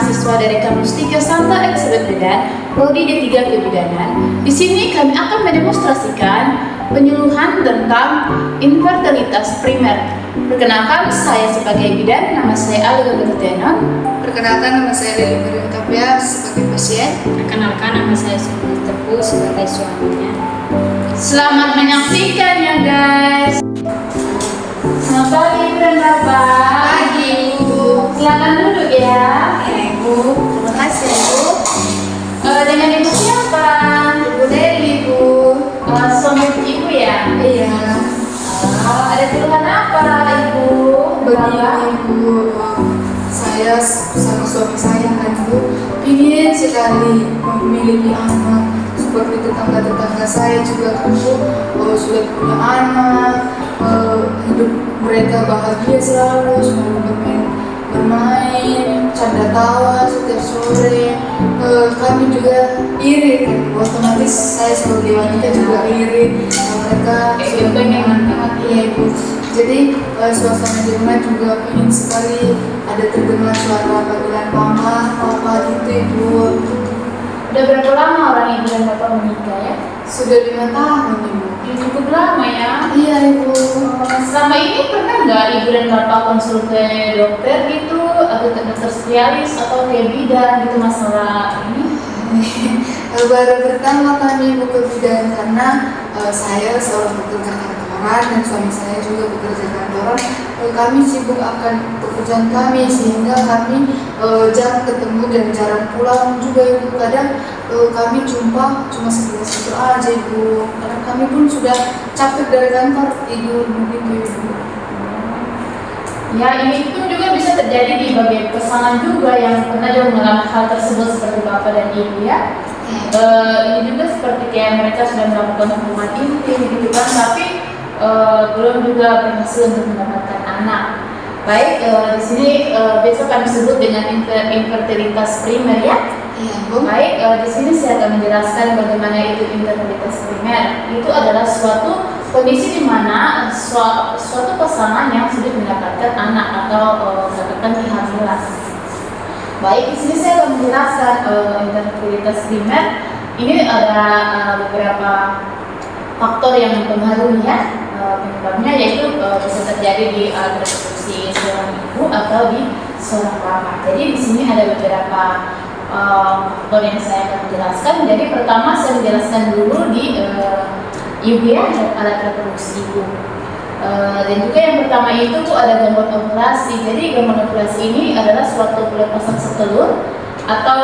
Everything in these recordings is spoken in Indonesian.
mahasiswa dari kampus 3 Santa Elizabeth Medan, Prodi D3 Kebidanan. Di sini kami akan mendemonstrasikan penyuluhan tentang infertilitas primer. Perkenalkan, saya sebagai bidan, nama saya Alga Tenon. Perkenalkan, nama saya Lili Meriam sebagai pasien. Perkenalkan, nama saya Sumi Tepu sebagai suaminya. Selamat menyaksikan ya guys. Selamat pagi dan Bapak. Pagi, Ibu. Silakan duduk ya. Ya, Ibu. Terima kasih, Ibu. Dengan ibu siapa? Ibu Deli, Ibu. Suami ibu ya? Iya. Ada keluhan apa ibu? Begini, Ibu. Saya sama suami saya kan, Bu, ingin sekali memiliki anak. Seperti tetangga-tetangga saya juga kan, Bu, sudah punya anak. Hidup mereka bahagia selalu, selalu bermain, canda tawa setiap sore. Kami juga iri kan, otomatis saya sebagai wanita juga iri. Mereka sudah punya anak, ya Ibu. Jadi suasana di rumah juga ingin sekali ada terdengar suara panggilan mama, papa gitu Ibu. Udah berapa lama orang ibu dan bapak menikah ya? Sudah 5 tahun Ibu. Ya, cukup lama ya. Iya Ibu. Selama ini pernah nggak ibu dan bapak konsul ke dokter gitu, atau ke dokter spesialis atau ke bidan gitu masalah ini? Baru pertama kami Ibu ke bidan karena saya seorang pekerja kantoran dan suami saya juga bekerja kantoran. Kami sibuk akan pekerjaan kami sehingga kami jarang ketemu dan jarang pulang juga Ibu. Kadang kami jumpa cuma sekilas itu aja Ibu. Karena kami pun sudah capek dari kantor tidur begitu Ibu. Ya, ini pun juga bisa terjadi di bagian pasangan juga yang pernah juga mengalami hal tersebut seperti bapak dan ibu ya. Ini juga seperti kayak mereka sudah melakukan hubungan intim gitu kan, tapi belum juga berhasil untuk mendapatkan anak. Baik, di sini besok kami sebut dengan infertilitas primer ya. Iya Bu. Baik, di sini saya akan menjelaskan bagaimana itu infertilitas primer. Itu adalah suatu kondisi di mana suatu pasangan yang sudah mendapatkan anak atau mendapatkan kehamilan. Baik, di sini saya akan menjelaskan infertilitas primer. Ini ada beberapa faktor yang mempengaruhi ya penyebabnya, yaitu bisa terjadi di reproduksi seorang ibu atau di seorang bapak. Jadi di sini ada beberapa faktor yang saya akan menjelaskan. Jadi pertama saya menjelaskan dulu di ibu ya, alat reproduksi ibu. Dan juga yang pertama itu tuh ada gamut ovulasi. Jadi gamut ovulasi ini adalah suatu pelepasan telur atau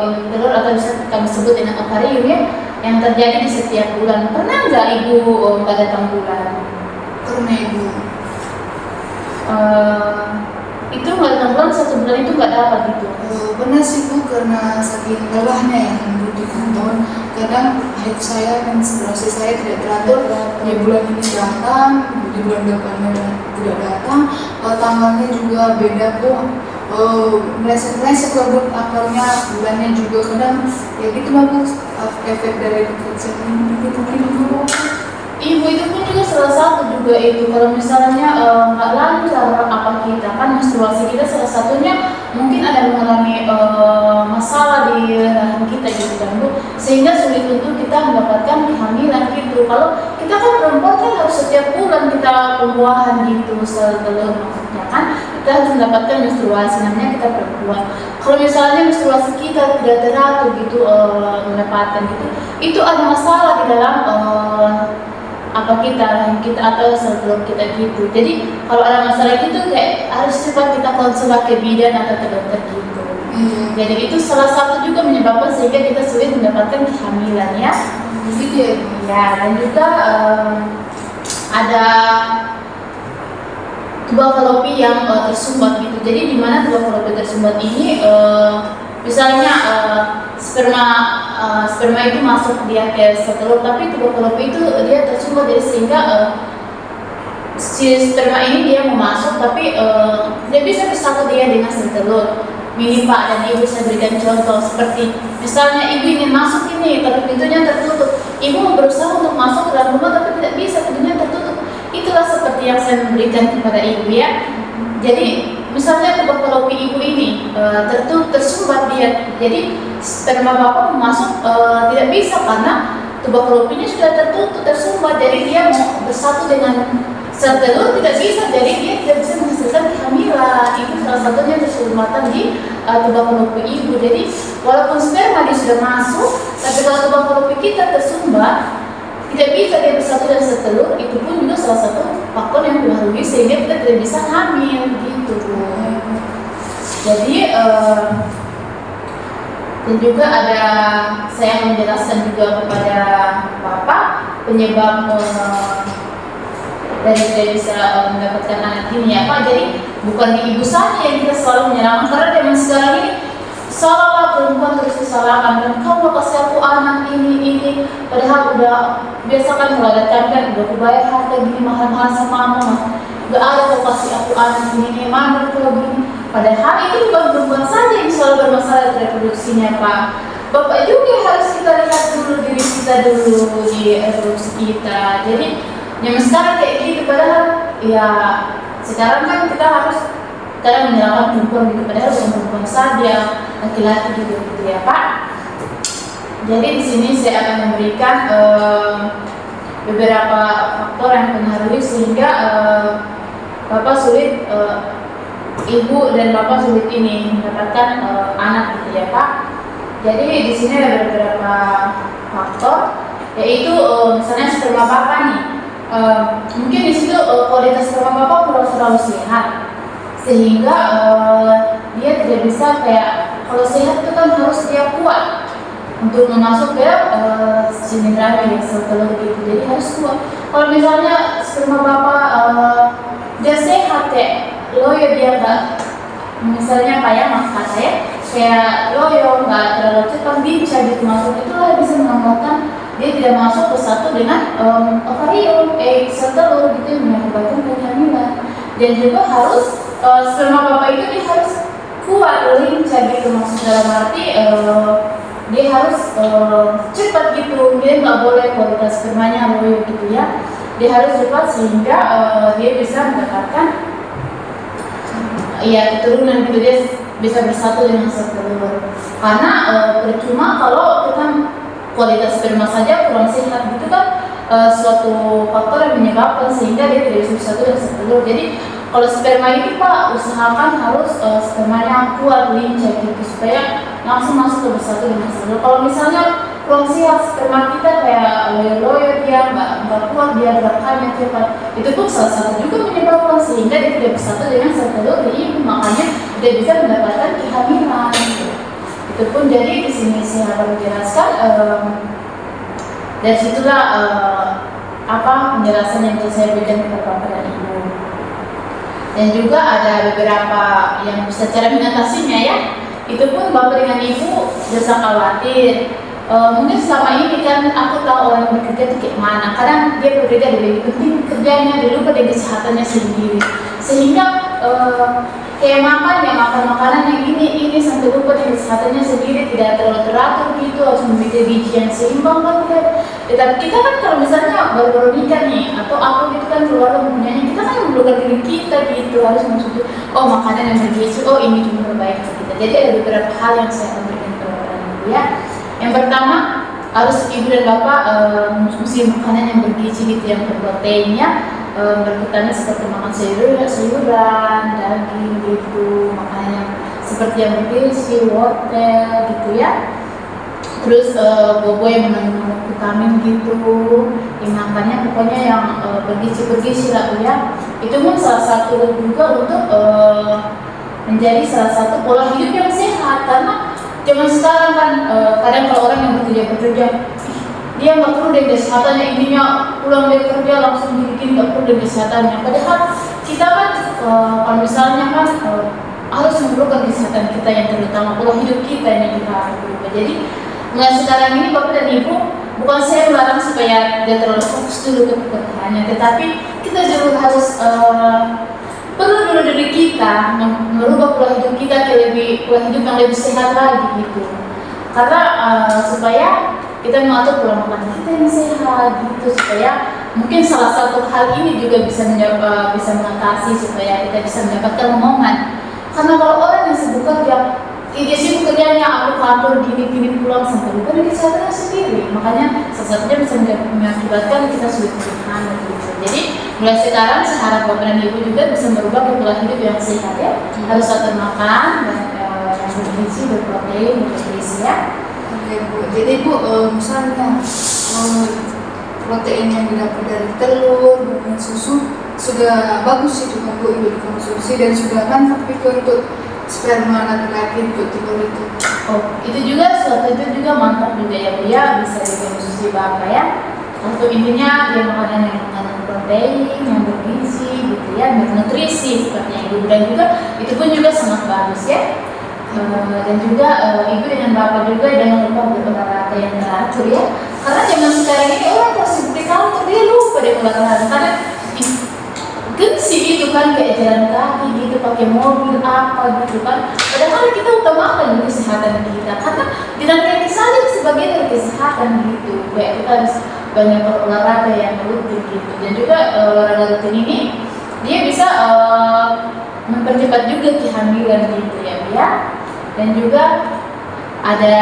induk telur atau bisa kami sebut dengan ovarium ya, yang terjadi di setiap bulan. Pernah nggak ibu nggak datang bulan? Pernah Ibu. Itu nggak datang bulan, 1 bulan itu nggak dapat gitu. Pernah sih Bu, karena saking lelahnya ya di kantor. Kadang haid saya dan menstruasi saya tidak teratur. Di bulan ini datang, di bulan depannya tidak datang. Tanggalnya juga beda Bu. Meleset-meleset Bu akalnya, bulannya juga kadang ya gitu lah Bu. Efek dari pekerjaan ini gitu Bu. Ibu itu pun juga salah satu juga itu, kalau misalnya nggak lancar apa kita kan menstruasi kita, salah satunya mungkin ada mengalami masalah di rahim kita gitu kan Bu, sehingga sulit untuk kita mendapatkan kehamilan gitu. Kalau kita kan perempuan kan harus setiap bulan kita pembuahan gitu sel telur maksudnya kan, kita harus mendapatkan menstruasi, namanya kita perempuan. Kalau misalnya menstruasi kita tidak teratur gitu mendapatkan gitu, itu ada masalah di dalam apa kita atau sel telur kita gitu. Jadi kalau ada masalah gitu kayak harus cepat kita konsul ke bidan atau ke dokter gitu. Jadi itu salah satu juga menyebabkan sehingga kita sulit mendapatkan kehamilan ya. Gitu ya. Ya, dan juga ada tuba falopi yang tersumbat gitu. Jadi di mana tuba falopi tersumbat ini misalnya sperma itu masuk dia ke sel telur, tapi tuba falopi itu dia tersumbat, jadi sehingga si sperma ini dia mau masuk tapi tidak bisa bersatu dia dengan sel telur. Mini Pak dan Ibu, saya berikan contoh seperti misalnya ibu ingin masuk ini tapi pintunya tertutup. Ibu mau berusaha untuk masuk ke dalam rumah tapi tidak bisa, pintunya tertutup. Itulah seperti yang saya memberikan kepada ibu ya. Jadi misalnya tuberkulosis ibu ini tersumbat dia, jadi sperma bapak masuk tidak bisa karena tuberkulosnya sudah tertutup tersumbat, jadi dia mau bersatu dengan sel telur tidak bisa, jadi dia tidak bisa menghasilkan kehamilan. Itu salah satunya kesumbatan di tuberkulosis ibu. Jadi walaupun sperma dia sudah masuk, tapi kalau tuberkulosis kita tersumbat tidak bisa dia bersatu dengan sel telur, itu pun juga salah satu faktor yang mempengaruhi sehingga kita tidak bisa hamil gitu. Jadi dan juga ada saya menjelaskan juga kepada bapak penyebab dari tidak bisa mendapatkan anak ini ya Pak. Jadi bukan di ibu saja yang kita selalu menyalahkan, karena zaman sekarang ini seolah-olah perempuan terus disalahkan, dan kamu kasih aku anak ini, padahal udah biasa kan kalau ada kan udah kubayar harga gini mahal-mahal sama mama, gak ada kau kasih aku anak ini mana kalau gini. Padahal itu bukan perempuan saja yang selalu bermasalah reproduksinya Pak. Bapak juga harus kita lihat dulu diri kita dulu di reproduksi kita. Jadi zaman sekarang kayak gitu, padahal ya sekarang kan kita harus kadang menyalahkan perempuan gitu, padahal bukan perempuan saja, laki-laki juga gitu ya Pak. Jadi di sini saya akan memberikan beberapa faktor yang mempengaruhi sehingga bapak sulit, ibu dan bapak sulit ini mendapatkan anak gitu ya Pak. Jadi di sini ada beberapa faktor, yaitu misalnya sperma bapak nih. Mungkin di situ kualitas sperma bapak kurang terlalu sehat, sehingga dia tidak bisa kayak, kalau sehat itu kan harus dia kuat untuk masuk ke sini rahim ya, sel telur gitu, jadi harus kuat. Kalau misalnya sperma bapak dia sehat ya, loyo dia nggak, misalnya kayak mas kata ya, kayak loyo nggak terlalu cepat bisa gitu masuk, itulah bisa mengakibatkan dia tidak masuk bersatu dengan ovarium, sel telur gitu, yang mengakibatkan kehamilan. Dan juga harus sperma bapak itu dia harus kuat, lincah gitu, maksud dalam arti dia harus cepat gitu, dia nggak boleh kualitas spermanya loyo gitu ya, dia harus cepat sehingga dia bisa mendapatkan ya keturunan gitu, dia bisa bersatu dengan sel telur. Karena percuma kalau kita kualitas sperma saja kurang sehat gitu kan, suatu faktor yang menyebabkan sehingga dia tidak bisa bersatu dengan sel telur. Jadi kalau sperma ini Pak, usahakan harus spermanya kuat, lincah gitu, supaya langsung masuk ke bersatu dengan sel telur. Kalau misalnya kurang sehat sperma kita kayak loyo-loyo, dia nggak kuat, dia gerakannya cepat, itu pun salah satu juga menyebabkan sehingga dia tidak bersatu dengan sel telur di ibu, makanya tidak bisa mendapatkan kehamilan. Itu pun jadi di sini saya akan menjelaskan dari situlah apa penjelasan yang bisa saya berikan kepada bapak dan ibu. Dan juga ada beberapa yang bisa cara mengatasinya ya. Itu pun bapak dengan ibu jangan khawatir. Mungkin selama ini kan aku tahu orang bekerja itu kayak mana. Kadang dia bekerja lebih penting kerjanya, dia lupa dengan kesehatannya sendiri. Sehingga kayak makan makanan yang ini sampai lupa dengan kesehatannya sendiri, tidak terlalu teratur gitu, harus memiliki gizi yang seimbang kan. Tetapi kita kan kalau misalnya baru-baru nikah nih, atau aku gitu kan keluarga mempunyai, kita kan memerlukan diri kita gitu, harus maksudnya makanan yang bergizi, ini cuma terbaik untuk kita. Jadi ada beberapa hal yang saya akan berikan kepada ibu ya. Yang pertama, harus ibu dan bapak mengonsumsi makanan yang bergizi gitu, yang berproteinnya, bervitamin seperti makan sayuran, daging gitu, makanan yang seperti yang bergizi, wortel gitu ya. Terus bobo yang mengandung vitamin gitu, makannya pokoknya yang bergizi lah ya. Itu pun salah satu juga untuk menjadi salah satu pola hidup yang sehat, karena zaman sekarang kan kadang kalau orang yang bekerja dia nggak perlu dengan kesehatannya, intinya pulang dari kerja langsung bikin, nggak perlu dengan kesehatannya. Padahal kita kan kalau misalnya kan harus memerlukan kesehatan kita yang terutama pola hidup kita yang kita harus berubah. Jadi mulai sekarang ini bapak dan ibu, bukan saya melarang supaya dia terlalu fokus dulu ke pekerjaannya, tetapi kita juga harus perlu dulu dari kita merubah pola hidup kita ke pola hidup yang lebih sehat lagi gitu. Karena supaya kita mengatur pola makan kita yang sehat gitu, supaya mungkin salah satu hal ini juga bisa mengatasi supaya kita bisa mendapatkan omongan Karena kalau orang yang sibuk kerja, dia sibuk kerjanya, aku kantor gini pulang sampai lupa dengan kesehatan sendiri. Makanya salah satunya bisa mengakibatkan kita sulit bertahan gitu. Jadi mulai sekarang saya harap Bapak dan Ibu juga bisa merubah pola hidup yang sehat ya. Harus teratur makan dan yang bergizi, berprotein, bernutrisi ya. Oke Bu, jadi Bu misalnya protein yang didapat dari telur dan susu sudah bagus itu kan Bu untuk dikonsumsi dan sudah mantap itu untuk sperma laki-laki untuk telur itu. Oh, itu juga suatu itu juga mantap juga ya Bu ya, bisa dikonsumsi Bapak ya. Untuk intinya dia makanan yang mengandung protein, yang bergizi gitu ya, bernutrisi seperti yang Ibu bilang juga, itu pun juga sangat bagus ya. Dan juga Ibu dengan Bapak juga jangan lupa berolahraga yang teratur ya. Karena zaman sekarang ini orang kalau sibuk di kantor dia lupa deh olahraga karena gengsi gitu kan, kayak jalan kaki gitu, pakai mobil apa gitu kan. Padahal kita utamakan kesehatan kita karena jalan kaki saja sebagai dari kesehatan gitu. Kayak kita harus banyak berolahraga yang rutin gitu. Dan juga olahraga rutin ini dia bisa mempercepat juga kehamilan gitu ya. Dan juga ada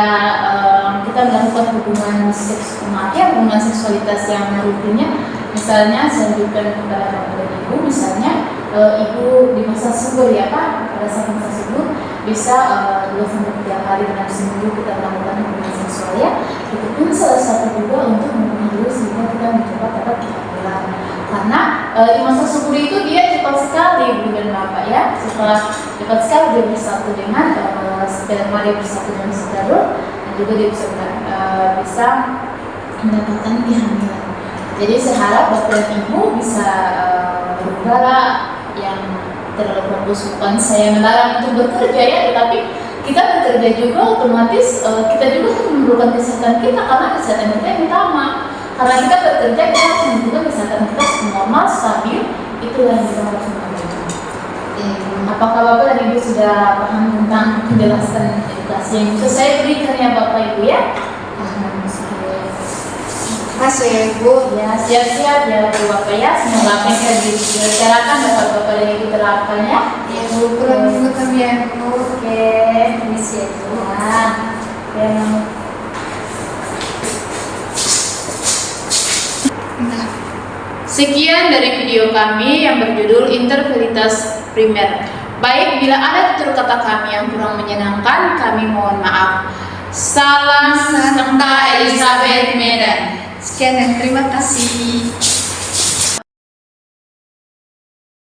kita melakukan hubungan seks hubungan seksualitas yang rutinnya. Misalnya saya tunjukkan kepada Bapak Ibu, misalnya Ibu di masa subur ya Pak, pada saat masa subur bisa 2-3 kali dalam seminggu kita melakukan hubungan seksual ya. Itu pun salah satu juga untuk memenuhi dulu sehingga kita mencoba dapat kehamilan. Karena di masa subur itu dia cepat sekali Ibu dan Bapak ya, cepat sekali dia bersatu dengan sperma, dia bersatu dengan sperma, dan juga dia bisa mendapatkan kehamilan. Jadi saya harap Bapak dan Ibu bisa berubah yang terlalu fokus, bukan saya melarang untuk bekerja ya, tetapi kita bekerja juga otomatis kita juga harus memerlukan kesehatan kita karena kesehatan kita yang utama. Karena kita bekerja kita harus menentukan kesehatan kita normal, stabil, itulah yang kita harus melakukan. Apakah Bapak dan Ibu sudah paham tentang penjelasan edukasi yang bisa saya berikan ya Bapak Ibu ya? Masih ya Ibu. Ya, siap-siap ya Bu Bapak ya. Semoga apa yang dibicarakan dapat Bapak dan Ibu terapkan ya. Ya Bu, pulang minggu kami ya Bu. Oke, misi ya Bu. Nah, sekian dari video kami yang berjudul Infertilitas Primer. Baik, bila ada tutur kata kami yang kurang menyenangkan, kami mohon maaf. Salam Santa Elizabeth Medan. Sekian dan terima kasih.